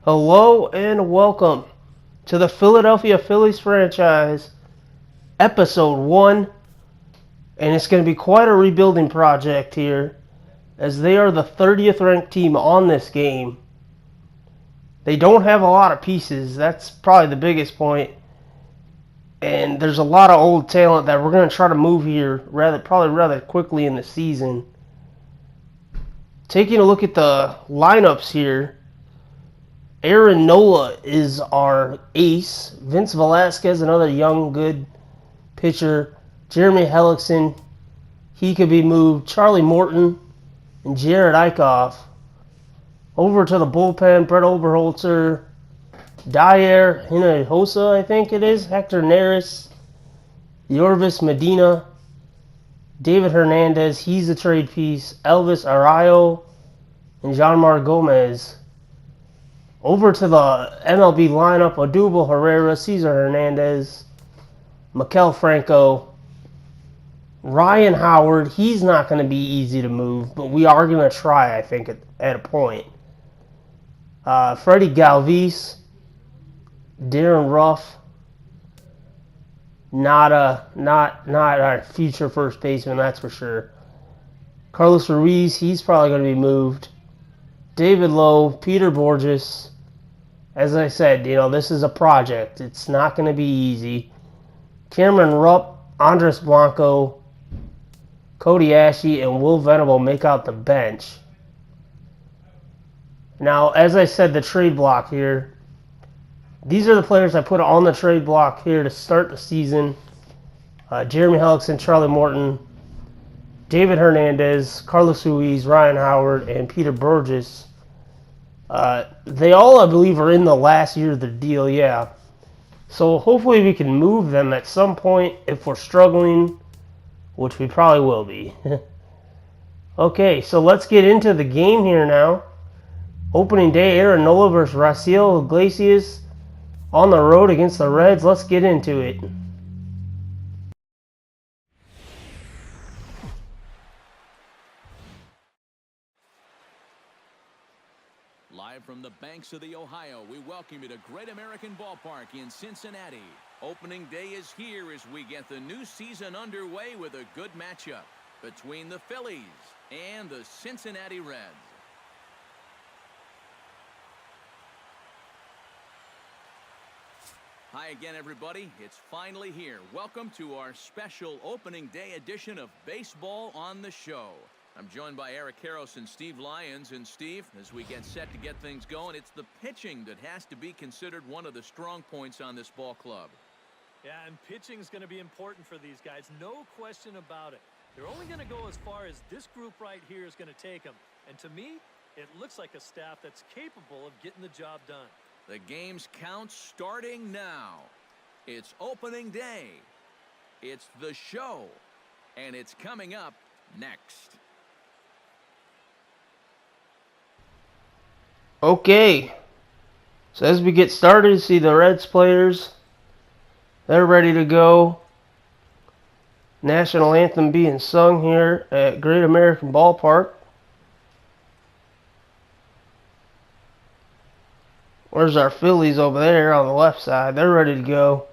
Hello and welcome to the Philadelphia Phillies franchise, episode 1. And it's going to be quite a rebuilding project here, as they are the 30th ranked team on this game. They don't have a lot of pieces, that's probably the biggest point. And there's a lot of old talent that we're going to try to move here probably rather quickly in the season. Taking a look at the lineups here, Aaron Nola is our ace. Vince Velasquez, another young, good pitcher. Jeremy Hellickson, he could be moved. Charlie Morton and Jared Eichhoff. Over to the bullpen, Brett Oberholzer, Dyer Hinojosa, I think it is. Hector Neris, Yorvis Medina, David Hernandez, he's a trade piece. Elvis Arroyo, and Jeanmar Gomez. Over to the MLB lineup, Odubel Herrera, Cesar Hernandez, Maikel Franco, Ryan Howard. He's not going to be easy to move, but we are going to try, I think, at a point. Freddie Galvis, Darren Ruff, not our future first baseman, that's for sure. Carlos Ruiz, he's probably going to be moved. David Lowe, Peter Borges. As I said, this is a project. It's not going to be easy. Cameron Rupp, Andres Blanco, Cody Ashe, and Will Venable make out the bench. Now, as I said, the trade block here. These are the players I put on the trade block here to start the season. Jeremy Hellickson, Charlie Morton, David Hernandez, Carlos Ruiz, Ryan Howard, and Peter Borges. They all, I believe, are in the last year of the deal, yeah. So hopefully we can move them at some point if we're struggling, which we probably will be. Okay, so let's get into the game here now. Opening day, Aaron Nola versus Raisel Iglesias on the road against the Reds. Let's get into it. Live from the banks of the Ohio, we welcome you to Great American Ballpark in Cincinnati. Opening day is here as we get the new season underway with a good matchup between the Phillies and the Cincinnati Reds. Hi again, everybody. It's finally here. Welcome to our special opening day edition of Baseball on the Show. I'm joined by Eric Karros and Steve Lyons. And Steve, as we get set to get things going, it's the pitching that has to be considered one of the strong points on this ball club. Yeah, and pitching is going to be important for these guys. No question about it. They're only going to go as far as this group right here is going to take them. And to me, it looks like a staff that's capable of getting the job done. The game's count starting now. It's opening day. It's the show. And it's coming up next. Okay, so as we get started, see the Reds players. They're ready to go. National anthem being sung here at Great American Ballpark. Where's our Phillies over there on the left side? They're ready to go.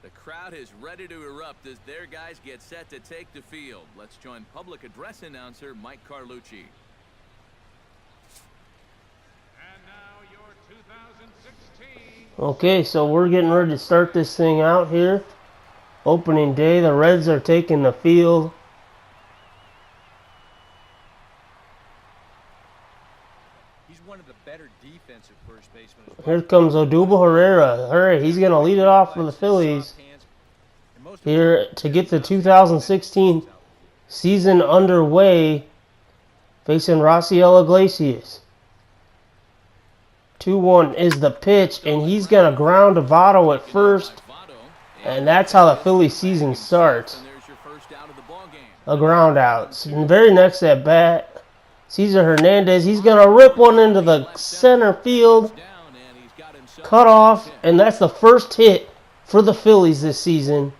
The crowd is ready to erupt as their guys get set to take the field. Let's join public address announcer Mike Carlucci. And now your 2016. Okay, so we're getting ready to start this thing out here. Opening day, the Reds are taking the field. One of the better defensive first basemen. Here comes Odubel Herrera. Hurry, he's going to lead it off for the Phillies here to get the 2016 season underway, facing Raisel Iglesias. 2-1 is the pitch, and he's going to ground to Votto at first, and that's how the Phillies season starts. A ground out. And very next at bat, Cesar Hernandez, he's going to rip one into the center field, cut off, and that's the first hit for the Phillies this season.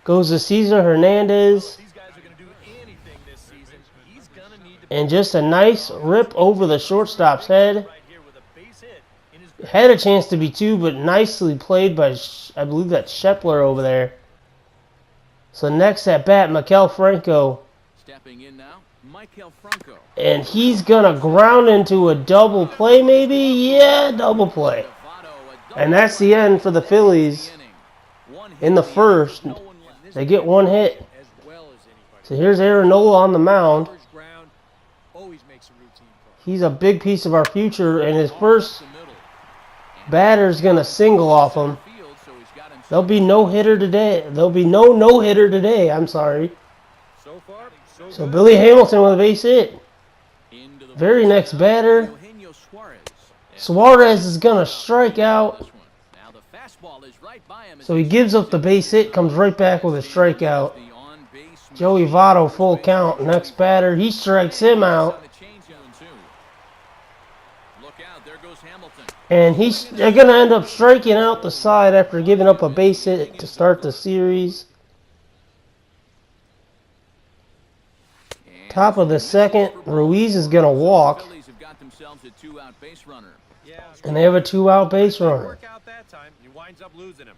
Goes to Cesar Hernandez. These guys are going to do anything this season season, he's gonna need to And just a nice rip over the shortstop's head. right here with a base hit in his Had a chance to be two, but nicely played by, I believe that's Shepler over there. So next at bat, Maikel Franco. Stepping in now, Maikel Franco. And he's going to ground into a double play maybe? Yeah, double play. And that's the end for the Phillies in the first. They get one hit. As well as anybody. So here's Aaron Nola on the mound. First ground always makes a routine play. He's a big piece of our future, and his first batter's going to single off him. There'll be no hitter today. There'll be no hitter today. I'm sorry. So far, So Billy Hamilton with a base hit. Very next batter, Suarez is going to strike out. So he gives up the base hit, comes right back with a strikeout. Joey Votto full count. Next batter, he strikes him out. And they're going to end up striking out the side after giving up a base hit to start the series. Top of the second, Ruiz is going to walk. And they have a 2-out base runner. work out that time. He winds up losing him.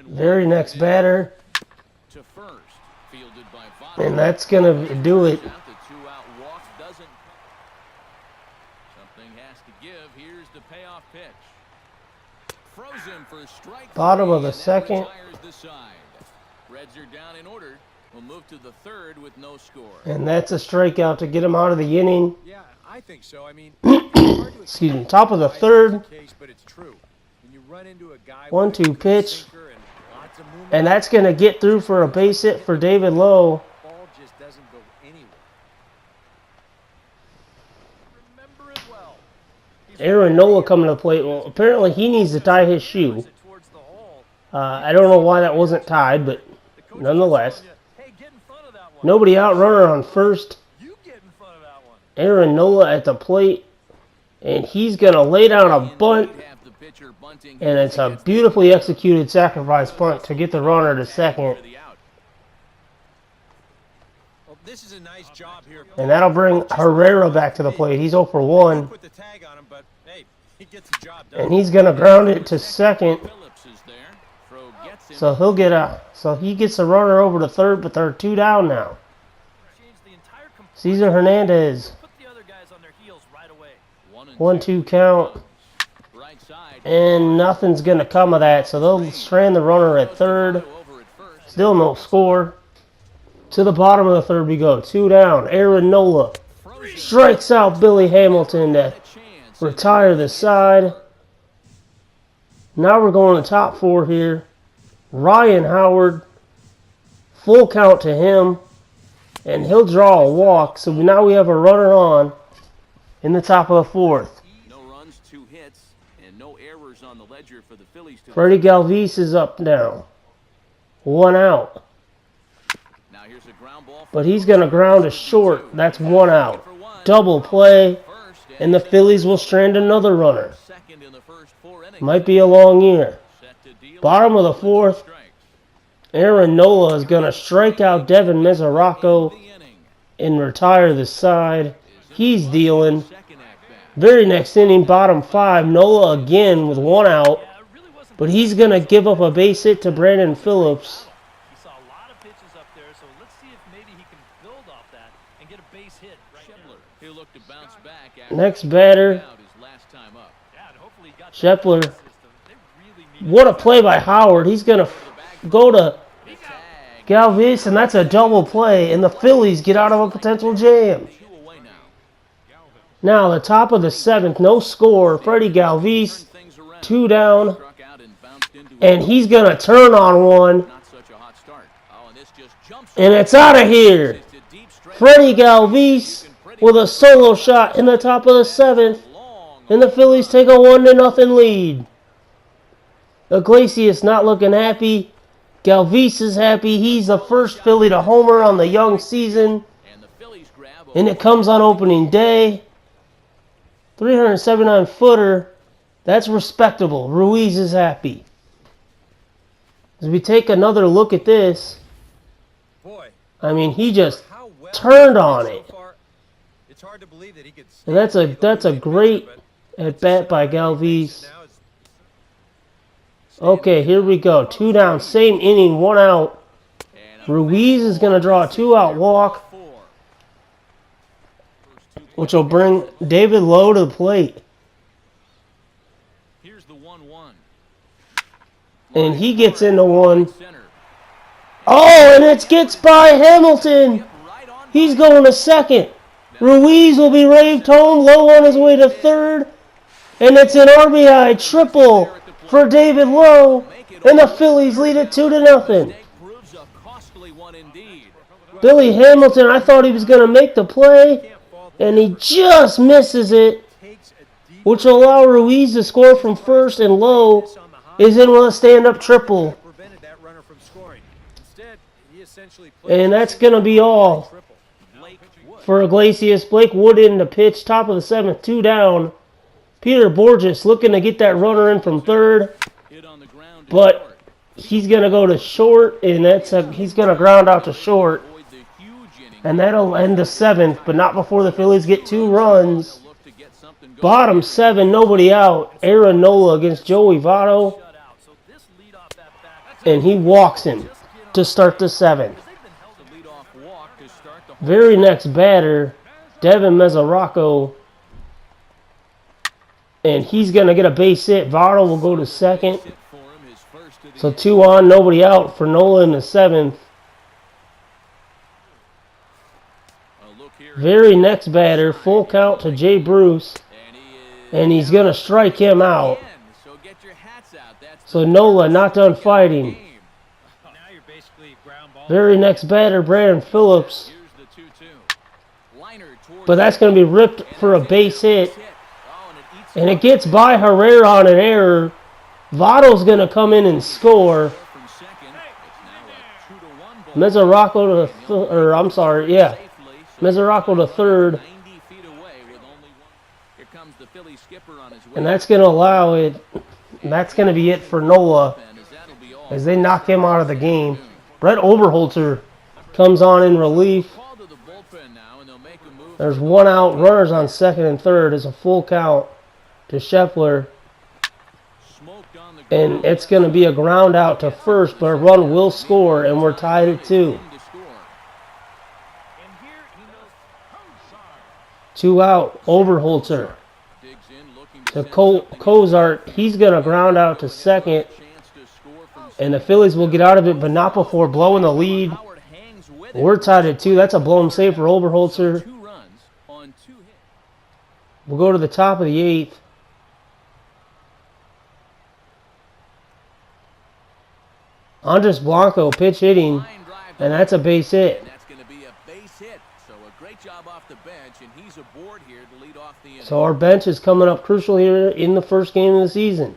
Very next batter. And that's going to do it. Something has to give. Here's the payoff pitch. Frozen for strike. Bottom of the second. Reds are down in order. We'll move to the third with no score. And that's a strikeout to get him out of the inning. Yeah, I think so. I mean, it's hard to Excuse me. Top of the third. case, but it's true. When you run into a guy 1-2 pitch. sinker and lots of movement, And that's going to get through for a base hit for David Lowe. the ball just doesn't go anywhere. remember it well. Aaron Nola coming to the plate. Well, apparently he needs to tie his shoe. Towards the hole. I don't know why that wasn't tied, but nonetheless. Hey, get in front of that one. Nobody out runner on first. You get in front of that one. Aaron Nola at the plate. And he's going to lay down a bunt. And it's a beautifully executed sacrifice punt to get the runner to second. Well, this is a nice job here. And that'll bring Herrera back to the plate. He's 0 for 1. Put the tag on him, but hey, he gets the job done. And he's going to ground it to second. So he gets the runner over to third, but they're 2 down now. Change the entire Cesar Hernandez. Put the other guys on their heels right away. 1-2 count. And nothing's going to come of that. So they'll strand the runner at third. Still no score. To the bottom of the third we go. 2 down. Aaron Nola strikes out Billy Hamilton to retire the side. Now we're going to top 4 here. Ryan Howard. Full count to him. And he'll draw a walk. So now we have a runner on in the top of the 4th. No runs, 2 hits, and no errors on the ledger for the Phillies. Freddie Galvis is up now. 1 out. Now here's a ground ball. But he's going to ground a short. That's 1 out. Double play. And the Phillies will strand another runner. Second in the first 4 innings. Might be a long year. Set to deal. Bottom of the 4th. Aaron Nola is going to strike out Devin Mesoraco and retire the side. He's dealing. Very next inning, bottom 5. Nola again with 1 out. But he's going to give up a base hit to Brandon Phillips. He saw a lot of pitches up there, so let's see if maybe he can build off that and get a base hit right now. He'll look to bounce back after Next batter, out his last time up. Yeah, and hopefully he got Shepler. the system. They really need What a play by Howard. He's going to go to Galvis, and that's a double play. And the Phillies get out of a potential jam. 2 away now. Now, the top of the 7th, no score. Freddie Galvis, 2 down. Struck out and bounced into And he's going to turn on one. not such a hot start. Oh, and this just jumps. And it's out of here. It's a deep straight Freddie Galvis with a solo shot in the top of the 7th. long. And the Phillies take a 1-0 lead. Iglesias not looking happy. Galvis is happy. He's the first Philly to homer on the young season. And the Phillies grab a And it comes on opening day. 379-footer. That's respectable. Ruiz is happy. As we take another look at this, Boy, I mean, he just how turned on it. So far, it's hard to believe that he could And that's a great at bat by Galvis. Okay, here we go. 2 down, same inning, 1 out. Ruiz is going to draw a 2-out walk, which will bring David Lowe to the plate. Here's the 1-1. And he gets into one. Oh, and it gets by Hamilton. He's going to second. Ruiz will be raved home, Lowe on his way to third. And it's an RBI triple for David Lowe. And the Phillies lead it 2-0. Billy Hamilton, I thought he was going to make the play. And he just misses it, which will allow Ruiz to score from first, and Lowe is in with a stand-up triple. And that's going to be all for Iglesias. Blake Wood in the pitch, top of the 7th, 2 down. Peter Borges looking to get that runner in from third, but he's going to go to short, and he's going to ground out to short. And that'll end the 7th, but not before the Phillies get 2 runs. Bottom 7, nobody out. Aaron Nola against Joey Votto. And he walks him to start the 7th. Very next batter, Devin Mesoraco. And he's going to get a base hit. Votto will go to second. So 2 on, nobody out for Nola in the 7th. Very next batter, full count to Jay Bruce, and he's going to strike him out. So Nola not done fighting. Very next batter, Brandon Phillips. But that's going to be ripped for a base hit. And it gets by Herrera on an error. Votto's going to come in and score. Mesoraco Mesoraco to third. And that's going to allow it. That's going to be it for Nola as they knock him out of the game. Brett Oberholzer comes on in relief. There's 1 out. Runners on second and third is a full count to Scheffler. And it's going to be a ground out to first, but a run will score, and we're tied at 2. 2 out, Oberholzer. To Cozart, he's going to ground out to second. And the Phillies will get out of it, but not before blowing the lead. We're tied at 2. That's a blown save for Oberholzer. We'll go to the top of the 8th. Andres Blanco pitch hitting, and that's a base hit. So our bench is coming up crucial here in the first game of the season.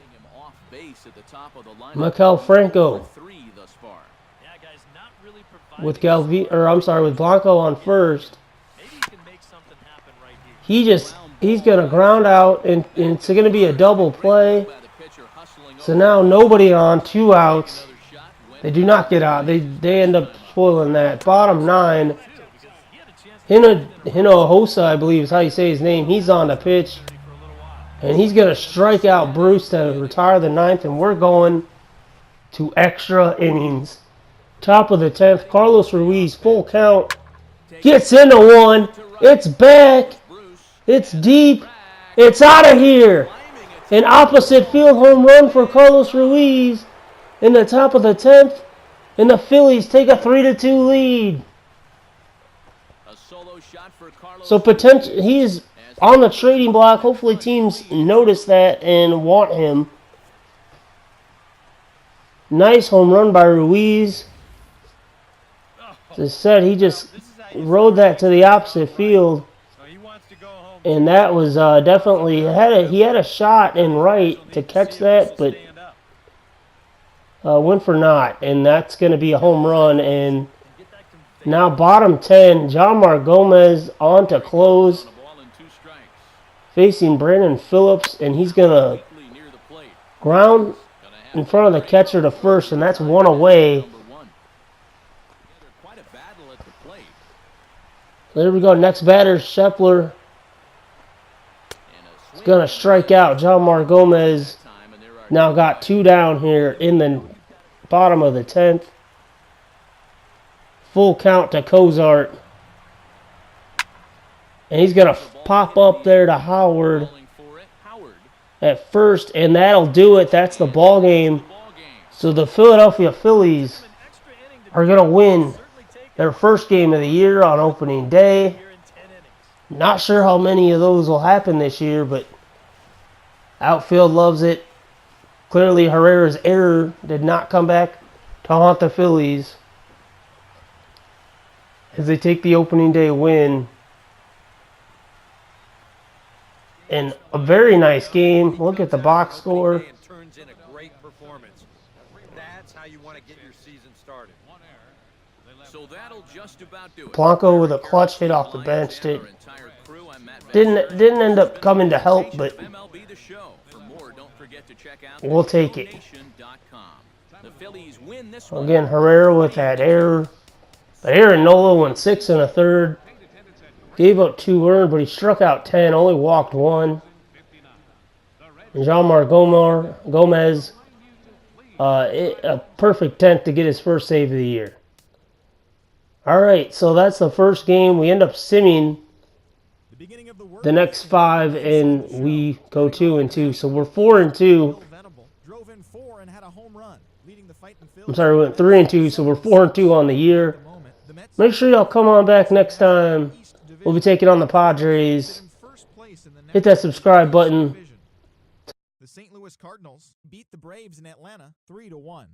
Maikel Franco with Blanco on first. He's going to ground out, and it's going to be a double play. So now nobody on, 2 outs. They do not get out. They end up spoiling that. Bottom 9. Hinojosa, I believe is how you say his name. He's on the pitch. And he's going to strike out Bruce to retire the 9th. And we're going to extra innings. Top of the 10th. Carlos Ruiz, full count. Gets into one. It's back. It's deep. It's out of here. An opposite field home run for Carlos Ruiz in the top of the 10th. And the Phillies take a 3-2 lead. So he's on the trading block. Hopefully teams notice that and want him. Nice home run by Ruiz. As I said, he just rode that to the opposite field. And that was definitely, he had a shot in right to catch that, but went for naught. And that's going to be a home run. And now bottom 10, John Mark Gomez on to close, facing Brandon Phillips, and he's going to ground in front of the catcher to first, and that's 1 away. There we go. Next batter, Scheffler. He's going to strike out. John Gomez now got 2 down here in the bottom of the 10th. Full count to Cozart. And he's going to pop up there to Howard at first, and that'll do it. That's the ball game. So the Philadelphia Phillies are going to win their first game of the year on opening day. Not sure how many of those will happen this year, but outfield loves it. Clearly, Herrera's error did not come back to haunt the Phillies as they take the opening day win. And a very nice game. Look at the box score. That's how you want to get your season started. So that'll just about do it. Blanco with a clutch hit off the bench. Didn't end up coming to help, but MLB The Show. For more, don't forget to check out we'll take it. The Phillies win this one. Again, Herrera with that error. But Aaron Nola went 6 1/3. Gave up 2 earned, but he struck out 10, only walked 1. And Jean-Marc Gomez, a perfect 10th to get his first save of the year. All right, so that's the first game. We end up simming the next 5, and we go 2-2. So we're 4-2. I'm sorry, we went 3-2, so we're 4-2 on the year. Make sure y'all come on back next time. We'll be taking on the Padres. Hit that subscribe button. The St. Louis Cardinals beat the Braves in Atlanta 3-1.